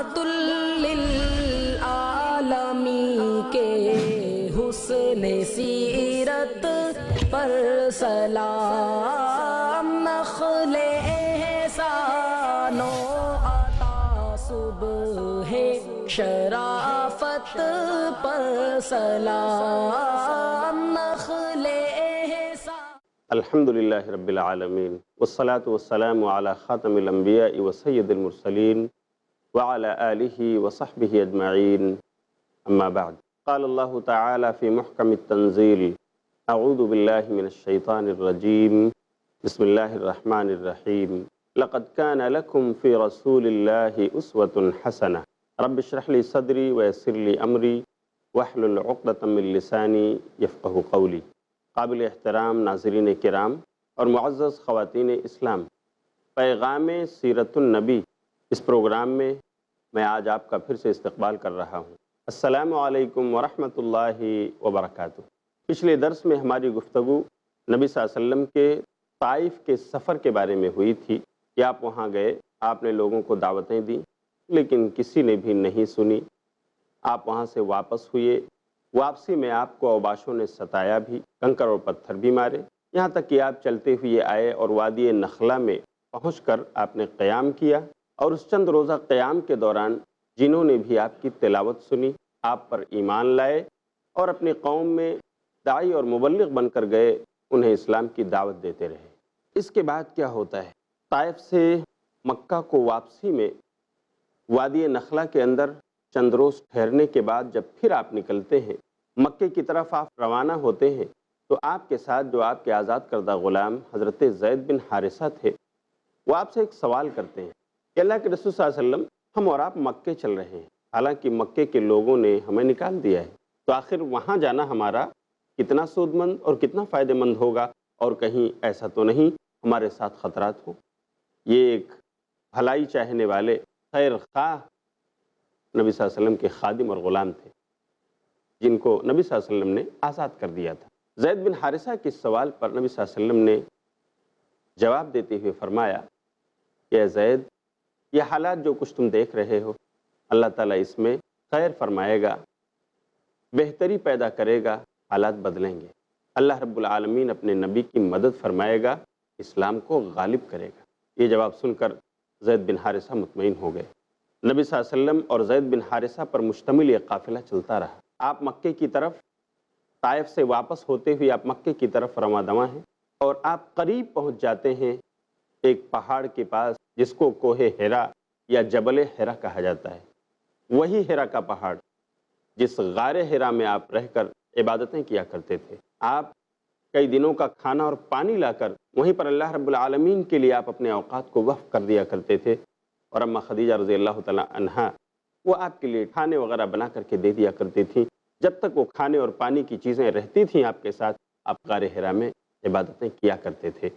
رحمت للعالمین کے حسن سیرت پر سلام، نخل احسان و عطا صبح شرافت پر سلام، نخل احسان۔ الحمدللہ رب العالمین والصلاة والسلام علی خاتم الانبیاء وسید المرسلین وعلی آلہ وصحبہ اجمعین، اما بعد۔ قال اللہ تعالی فی محکم التنزیل، اعوذ باللہ من الشیطان الرجیم، بسم اللہ الرحمن الرحیم۔ لقد کان لکم فی رسول اللہ اسوۃ حسنہ، رب اشرح لی صدری ویسر لی امری واحلل عقدۃ من لسانی یفقہوا قولی۔ قابل احترام ناظرین کرام اور معزز خواتین اسلام، پیغام سیرت النبی اس پروگرام میں میں آج آپ کا پھر سے استقبال کر رہا ہوں۔ السلام علیکم ورحمۃ اللہ وبرکاتہ۔ پچھلے درس میں ہماری گفتگو نبی صلی اللہ علیہ وسلم کے طائف کے سفر کے بارے میں ہوئی تھی کہ آپ وہاں گئے، آپ نے لوگوں کو دعوتیں دیں لیکن کسی نے بھی نہیں سنی۔ آپ وہاں سے واپس ہوئے، واپسی میں آپ کو اوباشوں نے ستایا بھی، کنکر اور پتھر بھی مارے، یہاں تک کہ آپ چلتے ہوئے آئے اور وادی نخلا میں پہنچ کر آپ نے قیام کیا، اور اس چند روزہ قیام کے دوران جنہوں نے بھی آپ کی تلاوت سنی، آپ پر ایمان لائے اور اپنی قوم میں داعی اور مبلغ بن کر گئے، انہیں اسلام کی دعوت دیتے رہے۔ اس کے بعد کیا ہوتا ہے؟ طائف سے مکہ کو واپسی میں وادی نخلا کے اندر چند روز ٹھہرنے کے بعد جب پھر آپ نکلتے ہیں، مکے کی طرف آپ روانہ ہوتے ہیں، تو آپ کے ساتھ جو آپ کے آزاد کردہ غلام حضرت زید بن حارثہ تھے، وہ آپ سے ایک سوال کرتے ہیں کہ اللہ کے رسول صلی اللہ علیہ وسلم، ہم اور آپ مکے چل رہے ہیں، حالانکہ مکے کے لوگوں نے ہمیں نکال دیا ہے، تو آخر وہاں جانا ہمارا کتنا سود مند اور کتنا فائدہ مند ہوگا، اور کہیں ایسا تو نہیں ہمارے ساتھ خطرات ہوں۔ یہ ایک بھلائی چاہنے والے خیر خواہ نبی صلی اللہ علیہ وسلم کے خادم اور غلام تھے، جن کو نبی صلی اللہ علیہ وسلم نے آزاد کر دیا تھا۔ زید بن حارثہ کے سوال پر نبی صلی اللہ علیہ وسلم نے جواب دیتے ہوئے فرمایا کہ اے زید، یہ حالات جو کچھ تم دیکھ رہے ہو، اللہ تعالیٰ اس میں خیر فرمائے گا، بہتری پیدا کرے گا، حالات بدلیں گے۔ اللہ رب العالمین اپنے نبی کی مدد فرمائے گا، اسلام کو غالب کرے گا۔ یہ جواب سن کر زید بن حارثہ مطمئن ہو گئے۔ نبی صلی اللہ علیہ وسلم اور زید بن حارثہ پر مشتمل یہ قافلہ چلتا رہا۔ آپ مکے کی طرف، طائف سے واپس ہوتے ہوئے آپ مکے کی طرف رواں دواں ہیں، اور آپ قریب پہنچ جاتے ہیں ایک پہاڑ کے پاس جس کو کوہ ہیرا یا جبل ہیرا کہا جاتا ہے۔ وہی ہیرا کا پہاڑ جس غار ہیرا میں آپ رہ کر عبادتیں کیا کرتے تھے۔ آپ کئی دنوں کا کھانا اور پانی لا کر وہیں پر اللہ رب العالمین کے لیے آپ اپنے اوقات کو وقف کر دیا کرتے تھے، اور اماں خدیجہ رضی اللہ تعالیٰ عنہا وہ آپ کے لیے کھانے وغیرہ بنا کر کے دے دیا کرتی تھیں۔ جب تک وہ کھانے اور پانی کی چیزیں رہتی تھیں آپ کے ساتھ، آپ غار ہیرا میں عبادتیں کیا کرتے تھے۔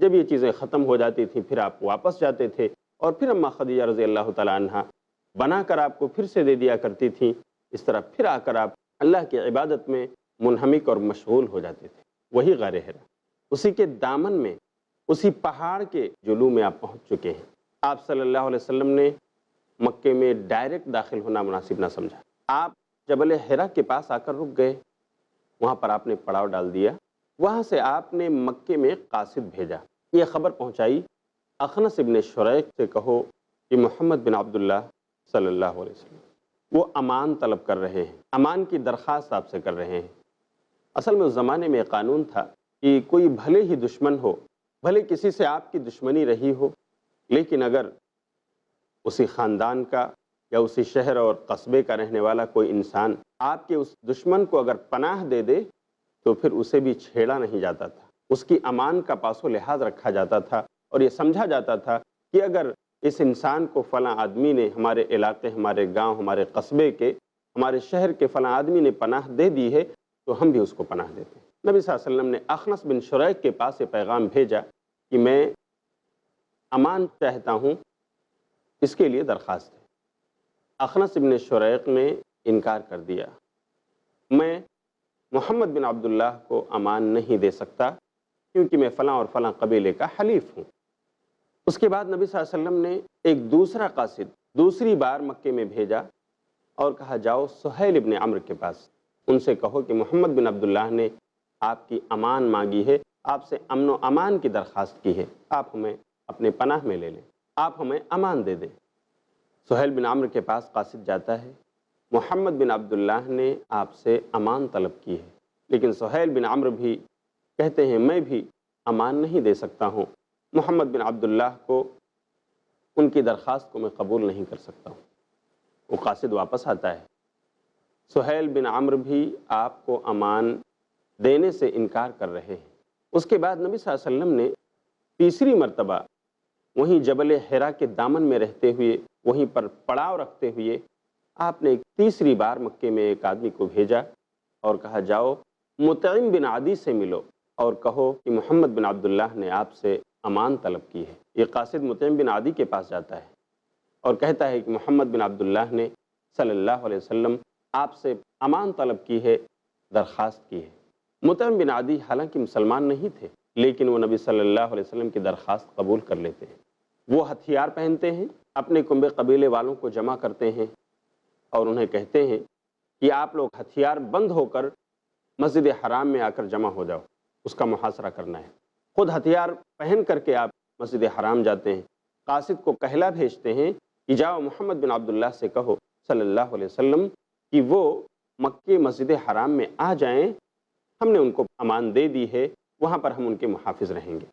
جب یہ چیزیں ختم ہو جاتی تھیں پھر آپ واپس جاتے تھے، اور پھر اماں خدیجہ رضی اللہ تعالیٰ عنہا بنا کر آپ کو پھر سے دے دیا کرتی تھیں۔ اس طرح پھر آ کر آپ اللہ کی عبادت میں منہمک اور مشغول ہو جاتے تھے۔ وہی غار ہیرا، اسی کے دامن میں، اسی پہاڑ کے جلو میں آپ پہنچ چکے ہیں۔ آپ صلی اللہ علیہ وسلم نے مکے میں ڈائریکٹ داخل ہونا مناسب نہ سمجھا۔ آپ جبل ہیرا کے پاس آ کر رک گئے، وہاں پر آپ نے پڑاؤ ڈال دیا۔ وہاں سے آپ نے مکے میں قاصد بھیجا، یہ خبر پہنچائی اخنس ابن شریق سے کہو کہ محمد بن عبداللہ صلی اللہ علیہ وسلم وہ امان طلب کر رہے ہیں، امان کی درخواست آپ سے کر رہے ہیں۔ اصل میں اس زمانے میں قانون تھا کہ کوئی بھلے ہی دشمن ہو، بھلے کسی سے آپ کی دشمنی رہی ہو، لیکن اگر اسی خاندان کا یا اسی شہر اور قصبے کا رہنے والا کوئی انسان آپ کے اس دشمن کو اگر پناہ دے دے تو پھر اسے بھی چھیڑا نہیں جاتا تھا، اس کی امان کا پاس و لحاظ رکھا جاتا تھا، اور یہ سمجھا جاتا تھا کہ اگر اس انسان کو فلاں آدمی نے ہمارے علاقے، ہمارے گاؤں، ہمارے قصبے کے، ہمارے شہر کے فلاں آدمی نے پناہ دے دی ہے تو ہم بھی اس کو پناہ دیتے ہیں۔ نبی صلی اللہ علیہ وسلم نے اخنس بن شریق کے پاس یہ پیغام بھیجا کہ میں امان چاہتا ہوں، اس کے لیے درخواست ہے۔ اخنس بن شریق نے انکار کر دیا، میں محمد بن عبداللہ کو امان نہیں دے سکتا کیونکہ میں فلاں اور فلاں قبیلے کا حلیف ہوں۔ اس کے بعد نبی صلی اللہ علیہ وسلم نے ایک دوسرا قاصد دوسری بار مکے میں بھیجا اور کہا جاؤ سہیل ابن عمرو کے پاس، ان سے کہو کہ محمد بن عبداللہ نے آپ کی امان مانگی ہے، آپ سے امن و امان کی درخواست کی ہے، آپ ہمیں اپنے پناہ میں لے لیں، آپ ہمیں امان دے دیں۔ سہیل بن عمرو کے پاس قاصد جاتا ہے، محمد بن عبداللہ نے آپ سے امان طلب کی ہے، لیکن سہیل بن عمرو بھی کہتے ہیں میں بھی امان نہیں دے سکتا ہوں، محمد بن عبداللہ کو ان کی درخواست کو میں قبول نہیں کر سکتا ہوں۔ وہ قاصد واپس آتا ہے، سہیل بن عمرو بھی آپ کو امان دینے سے انکار کر رہے ہیں۔ اس کے بعد نبی صلی اللہ علیہ وسلم نے تیسری مرتبہ وہیں جبل حرا کے دامن میں رہتے ہوئے، وہیں پر پڑاؤ رکھتے ہوئے، آپ نے تیسری بار مکے میں ایک آدمی کو بھیجا اور کہا جاؤ مطعم بن عدی سے ملو اور کہو کہ محمد بن عبداللہ نے آپ سے امان طلب کی ہے۔ یہ قاصد مطعم بن عدی کے پاس جاتا ہے اور کہتا ہے کہ محمد بن عبداللہ نے صلی اللہ علیہ وسلم آپ سے امان طلب کی ہے، درخواست کی ہے۔ مطعم بن عدی حالانکہ مسلمان نہیں تھے، لیکن وہ نبی صلی اللہ علیہ وسلم کی درخواست قبول کر لیتے ہیں۔ وہ ہتھیار پہنتے ہیں، اپنے کنبے قبیلے والوں کو جمع کرتے ہیں اور انہیں کہتے ہیں کہ آپ لوگ ہتھیار بند ہو کر مسجد حرام میں آ کر جمع ہو جاؤ، اس کا محاصرہ کرنا ہے۔ خود ہتھیار پہن کر کے آپ مسجد حرام جاتے ہیں، قاصد کو کہلا بھیجتے ہیں کہ جاؤ محمد بن عبداللہ سے کہو صلی اللہ علیہ وسلم کہ وہ مکے مسجد حرام میں آ جائیں، ہم نے ان کو امان دے دی ہے، وہاں پر ہم ان کے محافظ رہیں گے۔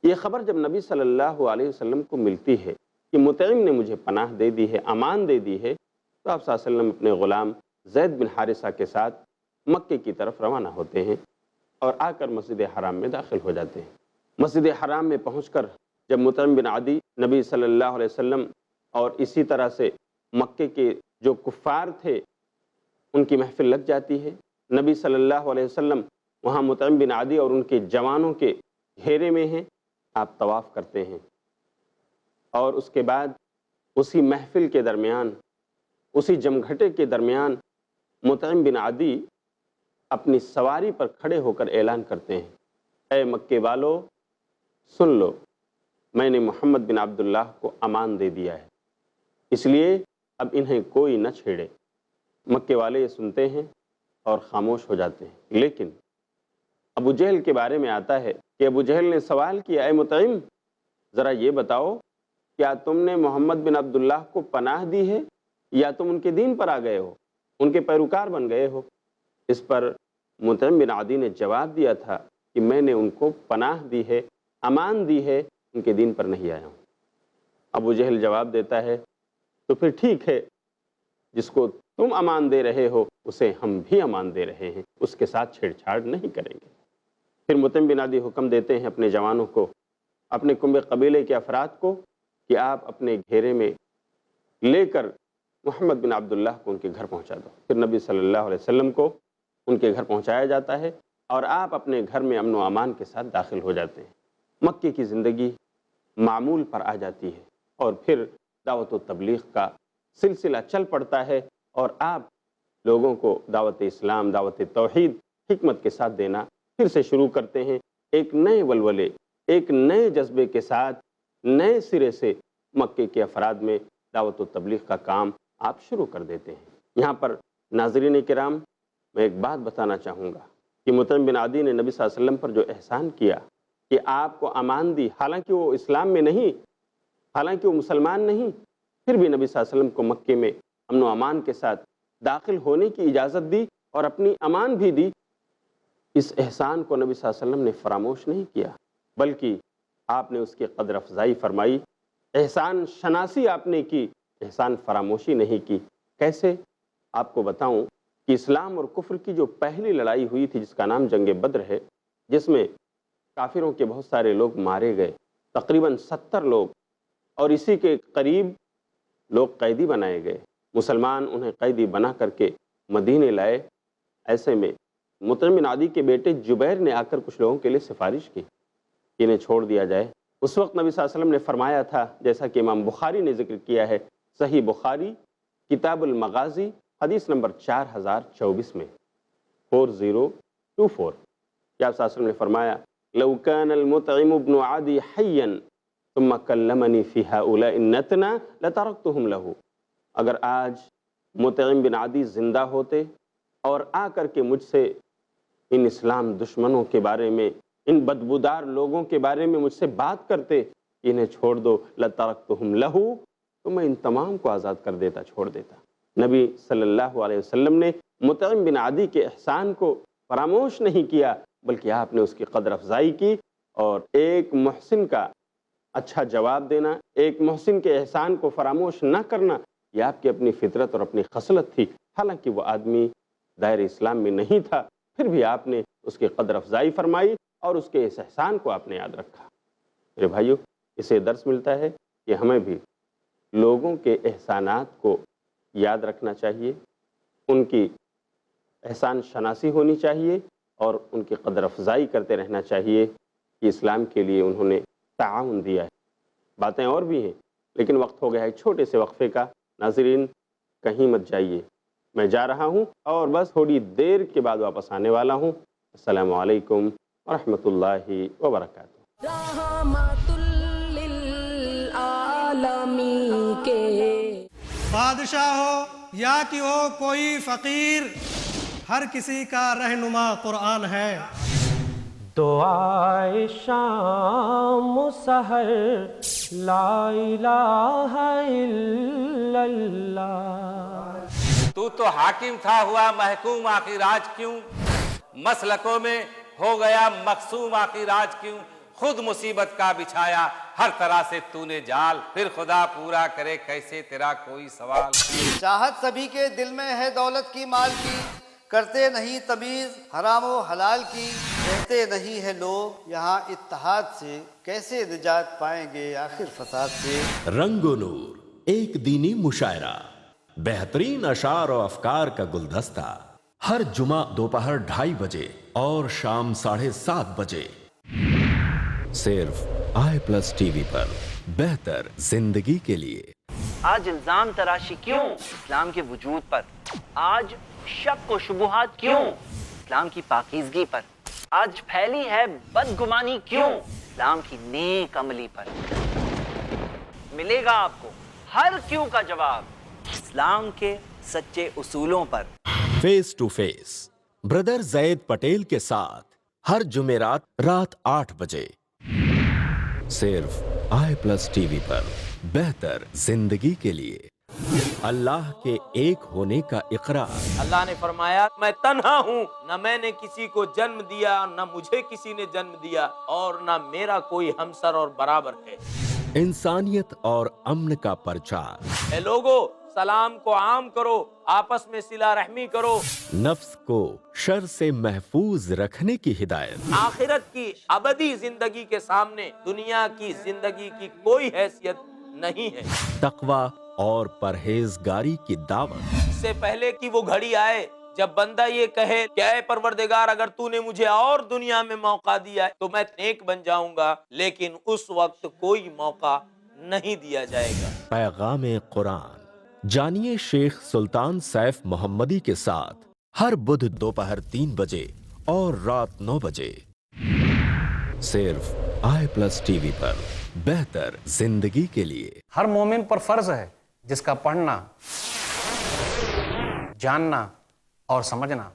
یہ خبر جب نبی صلی اللہ علیہ وسلم کو ملتی ہے کہ مطعم نے مجھے پناہ دے دی ہے، امان دے دی ہے، تو آپ صلی اللہ علیہ وسلم اپنے غلام زید بن حارثہ کے ساتھ مکے کی طرف روانہ ہوتے ہیں اور آ کر مسجد حرام میں داخل ہو جاتے ہیں۔ مسجد حرام میں پہنچ کر جب مطعم بن عدی نبی صلی اللہ علیہ وسلم اور اسی طرح سے مکے کے جو کفار تھے ان کی محفل لگ جاتی ہے، نبی صلی اللہ علیہ وسلم وہاں مطعم بن عدی اور ان کے جوانوں کے گھیرے میں ہیں، آپ طواف کرتے ہیں اور اس کے بعد اسی محفل کے درمیان، اسی جمگھٹے کے درمیان مطعم بن عدی اپنی سواری پر کھڑے ہو کر اعلان کرتے ہیں، اے مکے والو سن لو، میں نے محمد بن عبداللہ کو امان دے دیا ہے، اس لیے اب انہیں کوئی نہ چھیڑے۔ مکے والے یہ سنتے ہیں اور خاموش ہو جاتے ہیں، لیکن ابو جہل کے بارے میں آتا ہے کہ ابو جہل نے سوال کیا، اے مطعم ذرا یہ بتاؤ کیا تم نے محمد بن عبداللہ کو پناہ دی ہے یا تم ان کے دین پر آ گئے ہو، ان کے پیروکار بن گئے ہو؟ اس پر مطعم بن عدی نے جواب دیا تھا کہ میں نے ان کو پناہ دی ہے، امان دی ہے، ان کے دین پر نہیں آیا ہوں۔ ابو جہل جواب دیتا ہے تو پھر ٹھیک ہے، جس کو تم امان دے رہے ہو اسے ہم بھی امان دے رہے ہیں، اس کے ساتھ چھیڑ چھاڑ نہیں کریں گے۔ پھر مطعم بن عدی حکم دیتے ہیں اپنے جوانوں کو، اپنے کنبے قبیلے کے افراد کو کہ آپ اپنے گھیرے میں لے کر محمد بن عبداللہ کو ان کے گھر پہنچا دو۔ پھر نبی صلی اللہ علیہ وسلم کو ان کے گھر پہنچایا جاتا ہے اور آپ اپنے گھر میں امن و امان کے ساتھ داخل ہو جاتے ہیں۔ مکے کی زندگی معمول پر آ جاتی ہے اور پھر دعوت و تبلیغ کا سلسلہ چل پڑتا ہے اور آپ لوگوں کو دعوت اسلام، دعوت توحید حکمت کے ساتھ دینا پھر سے شروع کرتے ہیں، ایک نئے ولولے، ایک نئے جذبے کے ساتھ نئے سرے سے مکے کے افراد میں دعوت و تبلیغ کا کام آپ شروع کر دیتے ہیں۔ یہاں پر ناظرین کرام میں ایک بات بتانا چاہوں گا کہ مطعم بن عدی نے نبی صلی اللہ علیہ وسلم پر جو احسان کیا کہ آپ کو امان دی، حالانکہ وہ اسلام میں نہیں، حالانکہ وہ مسلمان نہیں، پھر بھی نبی صلی اللہ علیہ وسلم کو مکے میں امن و امان کے ساتھ داخل ہونے کی اجازت دی اور اپنی امان بھی دی۔ اس احسان کو نبی صلی اللہ علیہ وسلم نے فراموش نہیں کیا، بلکہ آپ نے اس کی قدر افزائی فرمائی، احسان شناسی آپ نے کی، احسان فراموشی نہیں کی۔ کیسے؟ آپ کو بتاؤں کہ اسلام اور کفر کی جو پہلی لڑائی ہوئی تھی جس کا نام جنگ بدر ہے، جس میں کافروں کے بہت سارے لوگ مارے گئے، تقریباً 70 لوگ، اور اسی کے قریب لوگ قیدی بنائے گئے، مسلمان انہیں قیدی بنا کر کے مدینے لائے۔ ایسے میں مطعم بن عدی کے بیٹے جبیر نے آ کر کچھ لوگوں کے لیے سفارش کی کہ انہیں چھوڑ دیا جائے۔ اس وقت نبی صلی اللہ علیہ وسلم نے فرمایا تھا، جیسا کہ امام بخاری نے ذکر کیا ہے، صحیح بخاری کتاب المغازی حدیث نمبر 4024 میں 4024، کہ آپ صلی اللہ علیہ وسلم نے فرمایا لو كان المطعم بن عدی حیا ثم کلمنی فی ہؤلاء النتنا لترکتہم لہ، اگر آج مطعم بن عدی زندہ ہوتے اور آ کر کے مجھ سے ان اسلام دشمنوں کے بارے میں، ان بدبودار لوگوں کے بارے میں مجھ سے بات کرتے، انہیں چھوڑ دو، لترکتہم لہ، تو میں ان تمام کو آزاد کر دیتا، چھوڑ دیتا۔ نبی صلی اللہ علیہ وسلم نے مطعم بن عدی کے احسان کو فراموش نہیں کیا، بلکہ آپ نے اس کی قدر افزائی کی، اور ایک محسن کا اچھا جواب دینا، ایک محسن کے احسان کو فراموش نہ کرنا، یہ آپ کی اپنی فطرت اور اپنی خصلت تھی۔ حالانکہ وہ آدمی دائرہ اسلام میں نہیں تھا، پھر بھی آپ نے اس کی قدر افزائی فرمائی اور اس کے اس احسان کو آپ نے یاد رکھا۔ میرے بھائیو، اسے درس ملتا ہے کہ ہمیں بھی لوگوں کے احسانات کو یاد رکھنا چاہیے، ان کی احسان شناسی ہونی چاہیے اور ان کی قدر افزائی کرتے رہنا چاہیے کہ اسلام کے لیے انہوں نے تعاون دیا ہے۔ باتیں اور بھی ہیں، لیکن وقت ہو گیا ہے چھوٹے سے وقفے کا۔ ناظرین، کہیں مت جائیے، میں جا رہا ہوں اور بس تھوڑی دیر کے بعد واپس آنے والا ہوں۔ السلام علیکم ورحمۃ اللہ وبرکاتہ۔ رحمت للعالمین کے بادشاہ ہو یا کہ ہو کوئی فقیر، ہر کسی کا رہنما قرآن ہے۔ دعائے شام و سحر لا الہ الا اللہ۔ تو حاکم تھا ہوا محکوم، آخر آج کیوں مسلکوں میں ہو گیا مقسوم، آخر آج کیوں خود مصیبت کا بچھایا، ہر طرح سے تو نے جال، پھر خدا پورا کرے کیسے تیرا کوئی سوال۔ چاہت سبھی کے دل میں ہے دولت کی مال کی، کرتے نہیں تمیز حرام و حلال کی، رہتے نہیں ہیں لوگ یہاں اتحاد سے، کیسے نجات پائیں گے آخر فساد سے۔ رنگ و نور ایک دینی مشاعرہ، بہترین اشعار و افکار کا گلدستہ، ہر جمعہ دوپہر 2:30 بجے اور شام 7:30 بجے، صرف i+ TV پر، بہتر زندگی کے لیے۔ آج الزام تراشی کیوں اسلام کے وجود پر؟ آج شک و شبہات کیوں اسلام کی پاکیزگی پر؟ آج پھیلی ہے بدگمانی کیوں اسلام کی نیک عملی پر؟ ملے گا آپ کو ہر کیوں کا جواب اسلام کے سچے اصولوں پر۔ فیس ٹو فیس بردر زید پٹیل کے ساتھ، ہر جمعرات رات 8 بجے، صرف i+ TV پر، بہتر زندگی کے لیے۔ اللہ کے ایک ہونے کا اقرار۔ اللہ نے فرمایا میں تنہا ہوں، نہ میں نے کسی کو جنم دیا، نہ مجھے کسی نے جنم دیا، اور نہ میرا کوئی ہمسر اور برابر ہے۔ انسانیت اور امن کا پرچار۔ اے لوگو، سلام کو عام کرو، آپس میں صلہ رحمی کرو۔ نفس کو شر سے محفوظ رکھنے کی ہدایت۔ آخرت کی ابدی زندگی کے سامنے دنیا کی زندگی کی کوئی حیثیت نہیں ہے۔ تقوی اور پرہیزگاری کی دعوت۔ اس سے پہلے کہ وہ گھڑی آئے جب بندہ یہ کہے کہ اے پروردگار اگر تو نے مجھے اور دنیا میں موقع دیا تو میں نیک بن جاؤں گا، لیکن اس وقت کوئی موقع نہیں دیا جائے گا۔ پیغام قرآن جانیے شیخ سلطان سیف محمدی کے ساتھ ہر بدھ دوپہر 3 بجے اور رات 9 بجے، صرف i+ TV پر، بہتر زندگی کے لیے۔ ہر مومن پر فرض ہے جس کا پڑھنا، جاننا اور سمجھنا۔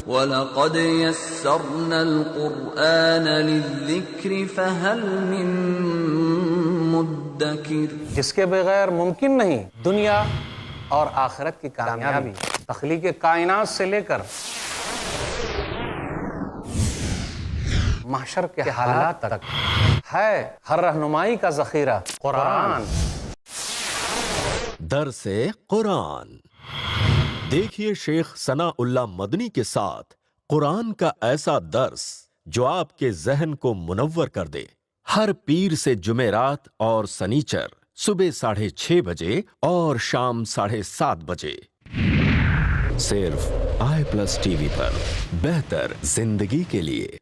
وَلَقَدْ يَسَّرْنَا الْقُرْآنَ لِلذِّكْرِ فَهَلْ مِن مُدَّكِرٍ، جس کے بغیر ممکن نہیں دنیا اور آخرت کی کامیابی۔ تخلیق کائنات سے لے کر محشر کے حالات تک ہے ہر رہنمائی کا ذخیرہ قرآن۔ درس قرآن دیکھیے شیخ ثناء اللہ مدنی کے ساتھ قرآن کا ایسا درس جو آپ کے ذہن کو منور کر دے، ہر پیر سے جمعرات اور سنیچر صبح 6:30 بجے اور شام 7:30 بجے، صرف i+ TV پر، بہتر زندگی کے لیے۔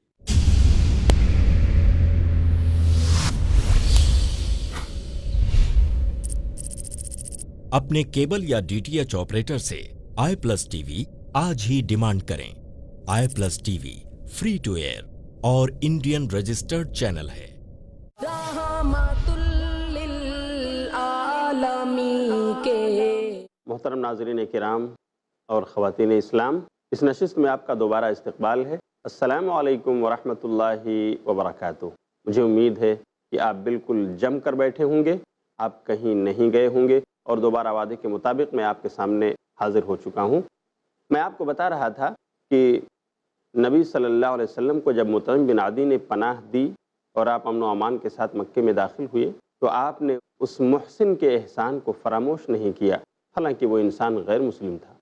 اپنے کیبل یا DTH آپریٹر سے i+ TV آج ہی ڈیمانڈ کریں۔ i+ TV free to air اور انڈین رجسٹرڈ چینل ہے۔ رحمت محترم ناظرین کرام اور خواتین اسلام، اس نشست میں آپ کا دوبارہ استقبال ہے۔ السلام علیکم ورحمۃ اللہ وبرکاتہ۔ مجھے امید ہے کہ آپ بالکل جم کر بیٹھے ہوں گے، آپ کہیں نہیں گئے ہوں گے، اور دوبارہ وعدے کے مطابق میں آپ کے سامنے حاضر ہو چکا ہوں۔ میں آپ کو بتا رہا تھا کہ نبی صلی اللہ علیہ وسلم کو جب مطعم بن عدی نے پناہ دی اور آپ امن و امان کے ساتھ مکے میں داخل ہوئے تو آپ نے اس محسن کے احسان کو فراموش نہیں کیا، حالانکہ وہ انسان غیر مسلم تھا۔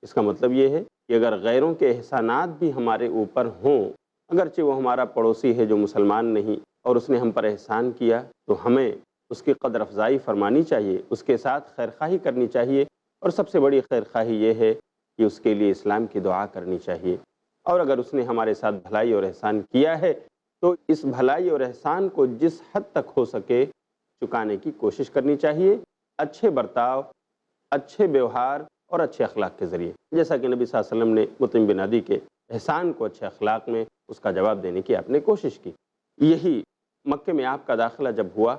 اس کا مطلب یہ ہے کہ اگر غیروں کے احسانات بھی ہمارے اوپر ہوں، اگرچہ وہ ہمارا پڑوسی ہے جو مسلمان نہیں اور اس نے ہم پر احسان کیا، تو ہمیں اس کی قدر افزائی فرمانی چاہیے، اس کے ساتھ خیرخواہی کرنی چاہیے، اور سب سے بڑی خیرخواہی یہ ہے کہ اس کے لیے اسلام کی دعا کرنی چاہیے۔ اور اگر اس نے ہمارے ساتھ بھلائی اور احسان کیا ہے تو اس بھلائی اور احسان کو جس حد تک ہو سکے چکانے کی کوشش کرنی چاہیے، اچھے برتاؤ، اچھے ویوہار اور اچھے اخلاق کے ذریعے، جیسا کہ نبی صلی اللہ علیہ وسلم نے مطعم بن عدی کے احسان کو اچھے اخلاق میں اس کا جواب دینے کی آپ نے کوشش کی۔ یہی مکے میں آپ کا داخلہ جب ہوا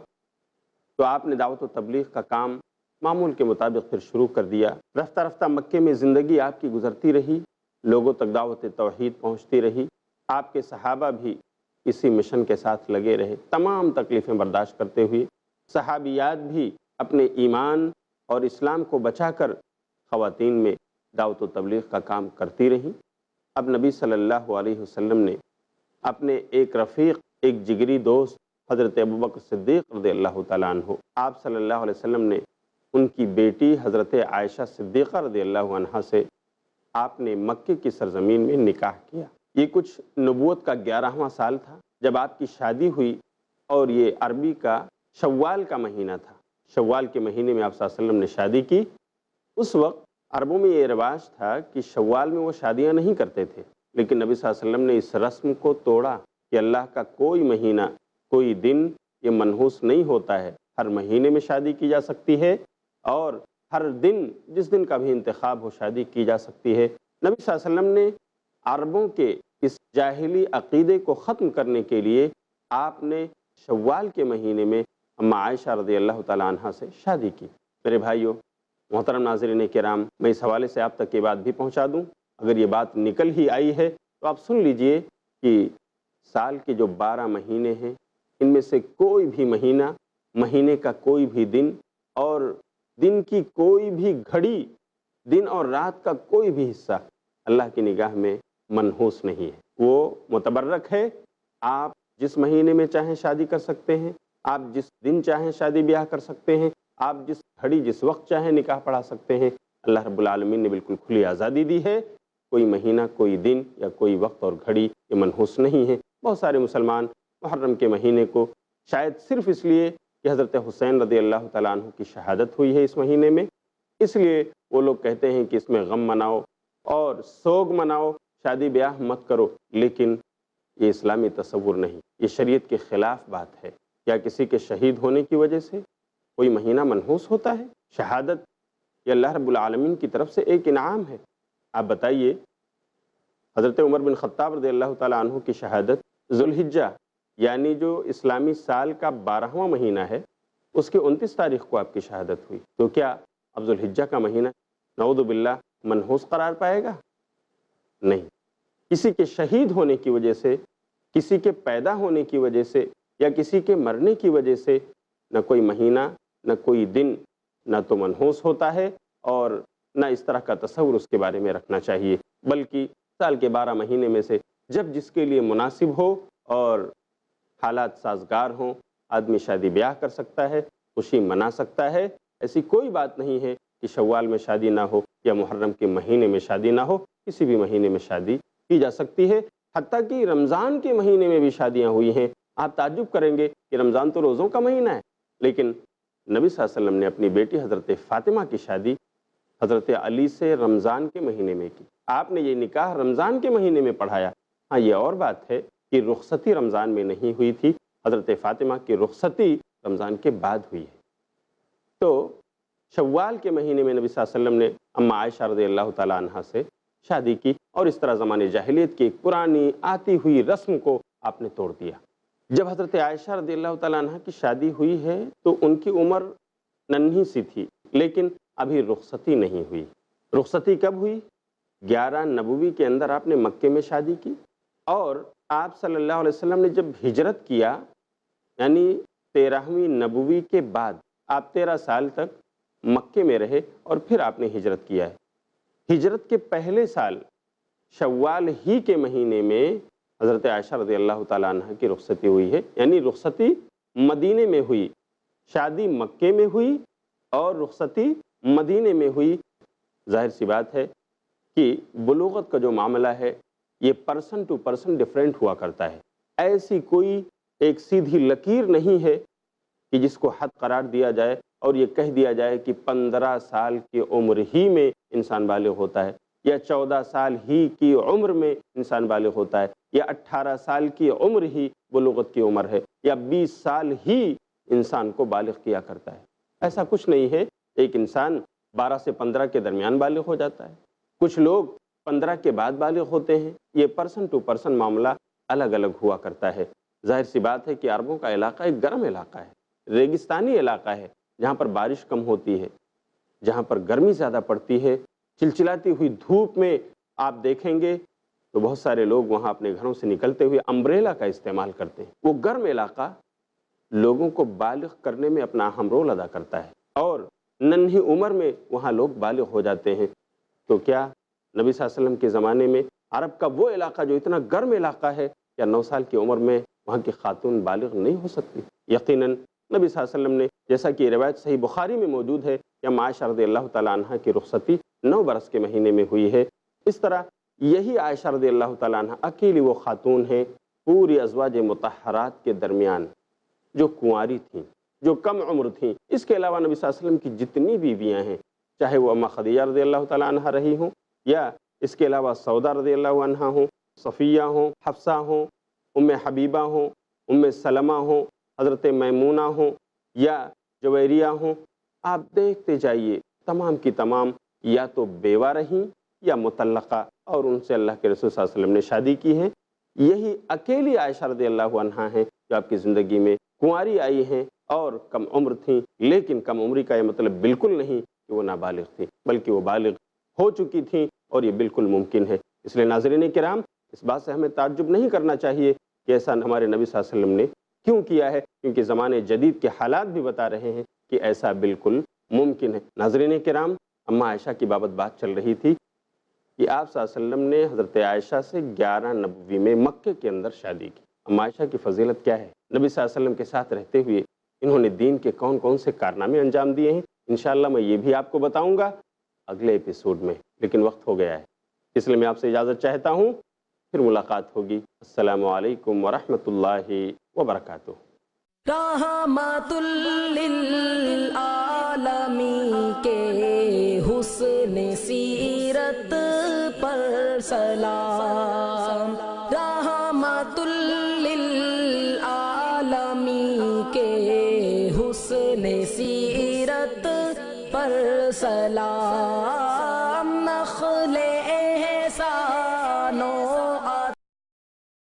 تو آپ نے دعوت و تبلیغ کا کام معمول کے مطابق پھر شروع کر دیا۔ رفتہ رفتہ مکے میں زندگی آپ کی گزرتی رہی، لوگوں تک دعوت توحید پہنچتی رہی، آپ کے صحابہ بھی اسی مشن کے ساتھ لگے رہے، تمام تکلیفیں برداشت کرتے ہوئے۔ صحابیات بھی اپنے ایمان اور اسلام کو بچا کر خواتین میں دعوت و تبلیغ کا کام کرتی رہیں۔ اب نبی صلی اللہ علیہ وسلم نے اپنے ایک رفیق، ایک جگری دوست حضرت ابوبکر صدیق رضی اللہ تعالیٰ عنہ، آپ صلی اللہ علیہ وسلم نے ان کی بیٹی حضرت عائشہ صدیقہ رضی اللہ عنہا سے آپ نے مکے کی سرزمین میں نکاح کیا۔ یہ کچھ نبوت کا 11واں سال تھا جب آپ کی شادی ہوئی، اور یہ عربی کا شوال کا مہینہ تھا۔ شوال کے مہینے میں آپ صلی اللہ علیہ وسلم نے شادی کی۔ اس وقت عربوں میں یہ رواج تھا کہ شوال میں وہ شادیاں نہیں کرتے تھے، لیکن نبی صلی اللہ علیہ وسلم نے اس رسم کو توڑا کہ اللہ کا کوئی مہینہ، کوئی دن یہ منحوس نہیں ہوتا ہے، ہر مہینے میں شادی کی جا سکتی ہے، اور ہر دن جس دن کا بھی انتخاب ہو شادی کی جا سکتی ہے۔ نبی صلی اللہ علیہ وسلم نے عربوں کے اس جاہلی عقیدے کو ختم کرنے کے لیے آپ نے شوال کے مہینے میں اما عائشہ رضی اللہ تعالیٰ عنہ سے شادی کی۔ میرے بھائیوں، محترم ناظرین کرام، میں اس حوالے سے آپ تک یہ بات بھی پہنچا دوں، اگر یہ بات نکل ہی آئی ہے تو آپ سن لیجئے کہ سال کے جو 12 مہینے ہیں، ان میں سے کوئی بھی مہینہ، مہینے کا کوئی بھی دن اور دن کی کوئی بھی گھڑی، دن اور رات کا کوئی بھی حصہ اللہ کی نگاہ میں منحوس نہیں ہے، وہ متبرک ہے۔ آپ جس مہینے میں چاہیں شادی کر سکتے ہیں، آپ جس دن چاہیں شادی بیاہ کر سکتے ہیں، آپ جس گھڑی جس وقت چاہیں نکاح پڑھا سکتے ہیں۔ اللہ رب العالمین نے بالکل کھلی آزادی دی ہے، کوئی مہینہ، کوئی دن یا کوئی وقت اور گھڑی یہ منحوس نہیں ہے۔ بہت سارے مسلمان محرم کے مہینے کو شاید صرف اس لیے کہ حضرت حسین رضی اللہ تعالیٰ عنہ کی شہادت ہوئی ہے اس مہینے میں، اس لیے وہ لوگ کہتے ہیں کہ اس میں غم مناؤ اور سوگ مناؤ، شادی بیاہ مت کرو، لیکن یہ اسلامی تصور نہیں، یہ شریعت کے خلاف بات ہے۔ کیا کسی کے شہید ہونے کی وجہ سے کوئی مہینہ منحوس ہوتا ہے؟ شہادت یہ اللہ رب العالمین کی طرف سے ایک انعام ہے۔ آپ بتائیے، حضرت عمر بن خطاب رضی اللہ تعالیٰ عنہ کی شہادت ذوالحجہ یعنی جو اسلامی سال کا 12واں مہینہ ہے، اس کے 29 تاریخ کو آپ کی شہادت ہوئی، تو کیا اب ذوالحجہ کا مہینہ نعوذ باللہ منحوس قرار پائے گا؟ نہیں۔ کسی کے شہید ہونے کی وجہ سے، کسی کے پیدا ہونے کی وجہ سے یا کسی کے مرنے کی وجہ سے نہ کوئی مہینہ، نہ کوئی دن نہ تو منحوس ہوتا ہے اور نہ اس طرح کا تصور اس کے بارے میں رکھنا چاہیے، بلکہ سال کے 12 مہینے میں سے جب جس کے لیے مناسب ہو اور حالات سازگار ہوں، آدمی شادی بیاہ کر سکتا ہے، خوشی منا سکتا ہے۔ ایسی کوئی بات نہیں ہے کہ شوال میں شادی نہ ہو یا محرم کے مہینے میں شادی نہ ہو، کسی بھی مہینے میں شادی کی جا سکتی ہے، حتیٰ کہ رمضان کے مہینے میں بھی شادیاں ہوئی ہیں۔ آپ تعجب کریں گے کہ رمضان تو روزوں کا مہینہ ہے، لیکن نبی صلی اللہ علیہ وسلم نے اپنی بیٹی حضرت فاطمہ کی شادی حضرت علی سے رمضان کے مہینے میں کی۔ آپ نے یہ نکاح رمضان کے مہینے میں پڑھایا۔ ہاں، یہ اور بات ہے کہ رخصتی رمضان میں نہیں ہوئی تھی، حضرت فاطمہ کی رخصتی رمضان کے بعد ہوئی ہے۔ تو شوال کے مہینے میں نبی صلی اللہ علیہ وسلم نے اما عائشہ رضی اللہ تعالیٰ عنہ سے شادی کی، اور اس طرح زمانے جاہلیت کی ایک پرانی آتی ہوئی رسم کو آپ نے توڑ دیا۔ جب حضرت عائشہ رضی اللہ تعالیٰ عنہ کی شادی ہوئی ہے تو ان کی عمر ننھی سی تھی، لیکن ابھی رخصتی نہیں ہوئی۔ رخصتی کب ہوئی؟ 11 نبوی کے اندر آپ نے مکے میں شادی کی، اور آپ صلی اللہ علیہ وسلم نے جب ہجرت کیا، یعنی 13ویں نبوی کے بعد آپ 13 سال تک مکے میں رہے اور پھر آپ نے ہجرت کیا ہے۔ ہجرت کے پہلے سال شوال ہی کے مہینے میں حضرت عائشہ رضی اللہ تعالیٰ عنہ کی رخصتی ہوئی ہے، یعنی رخصتی مدینے میں ہوئی، شادی مکے میں ہوئی اور رخصتی مدینے میں ہوئی۔ ظاہر سی بات ہے کہ بلوغت کا جو معاملہ ہے یہ پرسن ٹو پرسن ڈیفرنٹ ہوا کرتا ہے، ایسی کوئی ایک سیدھی لکیر نہیں ہے کہ جس کو حد قرار دیا جائے اور یہ کہہ دیا جائے کہ 15 سال کی عمر ہی میں انسان بالغ ہوتا ہے، یا 14 سال ہی کی عمر میں انسان بالغ ہوتا ہے، یا 18 سال کی عمر ہی بلوغت کی عمر ہے، یا 20 سال ہی انسان کو بالغ کیا کرتا ہے۔ ایسا کچھ نہیں ہے، ایک انسان 12 سے 15 کے درمیان بالغ ہو جاتا ہے، کچھ لوگ 15 کے بعد بالغ ہوتے ہیں، یہ پرسن ٹو پرسن معاملہ الگ الگ ہوا کرتا ہے۔ ظاہر سی بات ہے کہ عربوں کا علاقہ ایک گرم علاقہ ہے، ریگستانی علاقہ ہے، جہاں پر بارش کم ہوتی ہے، جہاں پر گرمی زیادہ پڑتی ہے، چلچلاتی ہوئی دھوپ میں آپ دیکھیں گے تو بہت سارے لوگ وہاں اپنے گھروں سے نکلتے ہوئے امبریلا کا استعمال کرتے ہیں۔ وہ گرم علاقہ لوگوں کو بالغ کرنے میں اپنا اہم رول ادا کرتا ہے، اور ننھی عمر میں وہاں لوگ بالغ ہو جاتے ہیں۔ تو کیا نبی صلی اللہ علیہ وسلم کے زمانے میں عرب کا وہ علاقہ جو اتنا گرم علاقہ ہے، کیا 9 سال کی عمر میں وہاں کی خاتون بالغ نہیں ہو سکتی؟ یقیناً نبی صلی اللہ علیہ وسلم نے، جیسا کہ روایت صحیح بخاری میں موجود ہے کہ عائشہ رضی اللہ تعالیٰ عنہ کی رخصتی 9 برس کے مہینے میں ہوئی ہے۔ اس طرح یہی عائشہ رضی اللہ تعالیٰ عنہ اکیلی وہ خاتون ہیں پوری ازواج مطہرات کے درمیان جو کنواری تھیں، جو کم عمر تھیں۔ اس کے علاوہ نبی صلی اللہ علیہ وسلم کی جتنی بیویاں ہیں، چاہے وہ اماں خدیجہ رضی اللہ تعالیٰ عنہ رہی ہوں، یا اس کے علاوہ سودا رضی اللہ عنہ ہوں، صفیہ ہوں، حفصہ ہوں، ام حبیبہ ہوں، ام سلمہ ہوں، حضرت میمونہ ہوں، یا جویریہ ہوں، آپ دیکھتے جائیے تمام کی تمام یا تو بیوہ رہیں یا مطلقہ، اور ان سے اللہ کے رسول صلی اللہ علیہ وسلم نے شادی کی ہے۔ یہی اکیلی عائشہ رضی اللہ عنہا ہیں جو آپ کی زندگی میں کنواری آئی ہیں اور کم عمر تھیں، لیکن کم عمری کا یہ مطلب بالکل نہیں کہ وہ نابالغ تھیں، بلکہ وہ بالغ ہو چکی تھیں، اور یہ بالکل ممکن ہے۔ اس لیے ناظرین کرام، اس بات سے ہمیں تعجب نہیں کرنا چاہیے کہ ایسا ہمارے نبی صلی اللہ علیہ وسلم نے کیوں کیا ہے، کیونکہ زمانے جدید کے حالات بھی بتا رہے ہیں کہ ایسا بالکل ممکن ہے۔ ناظرین کرام، اماں عائشہ کی بابت بات چل رہی تھی کہ آپ صلی اللہ علیہ وسلم نے حضرت عائشہ سے 11 نبوی میں مکے کے اندر شادی کی۔ اماں عائشہ کی فضیلت کیا ہے؟ نبی صلی اللہ علیہ وسلم کے ساتھ رہتے ہوئے انہوں نے دین کے کون کون سے کارنامے انجام دیے ہیں، انشاءاللہ میں یہ بھی آپ کو بتاؤں گا اگلے ایپیسوڈ میں، لیکن وقت ہو گیا ہے، اس لیے میں آپ سے اجازت چاہتا ہوں، پھر ملاقات ہوگی۔ السلام علیکم ورحمۃ اللہ وبرکاتہ۔ رحمت للعالمین کے حسن سیرت پر سلام، رحمت للعالمین کے حسن سیرت پر سلام، نخل